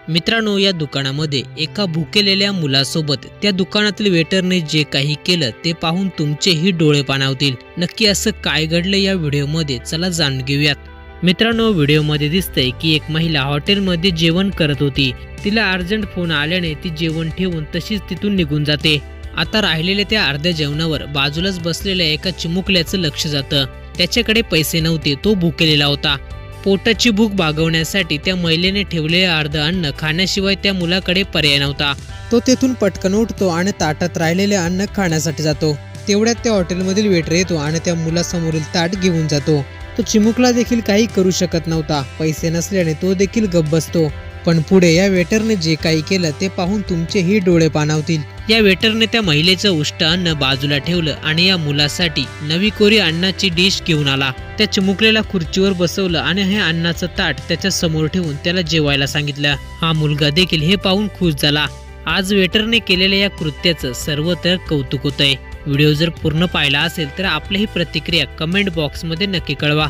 मित्रांनो, या दुकानामध्ये एका भुकेलेल्या मुलासोबत त्या दुकानातील वेटरने जे काही केलं ते पाहून तुमचेही डोळे पाणावतील। नक्की असं काय घडलं या व्हिडिओमध्ये, चला जाणून घेऊयात। मित्रांनो, व्हिडिओमध्ये दिसतंय की एक महिला हॉटेलमध्ये जेवण करत होती। तिला अर्जंट फोन आल्याने ती जेवण ठेवून तशीच तिथून निघून जाते। आता राहिलेल्या त्या अर्ध्या जेवणावर बाजूलाच बसलेल्या एका चिमुकल्याचं लक्ष जातं। त्याच्याकडे पैसे नव्हते, तो भुकेलेला होता। पोटाची भूक भागवण्यासाठी त्या महिलेने ठेवलेले अर्ध अन्न खाण्याशिवाय त्या मुलाकडे पर्याय नव्हता। तो तेथून पटकन उठतो आणि ताटात राहिलेले अन्न खाण्यासाठी जातो। तेवढ्यात त्या हॉटेलमधील वेटर येतो आणि त्या मुलासमोरील ताट घेऊन जातो। तो चिमुकला देखील काही करू शकत नव्हता। पैसे नसल्याने तो देखील गप्प बसतो। पण पुढे या वेटरने जे काही केलं ते पाहून तुमचेही डोळे पाणावतील। या वेटरने त्या महिलेचं उष्ट अन्न बाजूला ठेवलं आणि या मुलासाठी नवी कोरी अन्नाची डिश घेऊन आला। त्या चिमुकलेला खुर्चीवर बसवलं आणि हे अन्नाचं ताट त्याच्या समोर ठेवून त्याला जेवायला सांगितलं। हा मुलगा देखील हे पाहून खुश झाला। आज वेटरने केलेल्या या कृत्याचं सर्वत्र कौतुक होतंय। व्हिडिओ जर पूर्ण पाहिला असेल तर आपली ही प्रतिक्रिया कमेंट बॉक्समध्ये नक्की कळवा।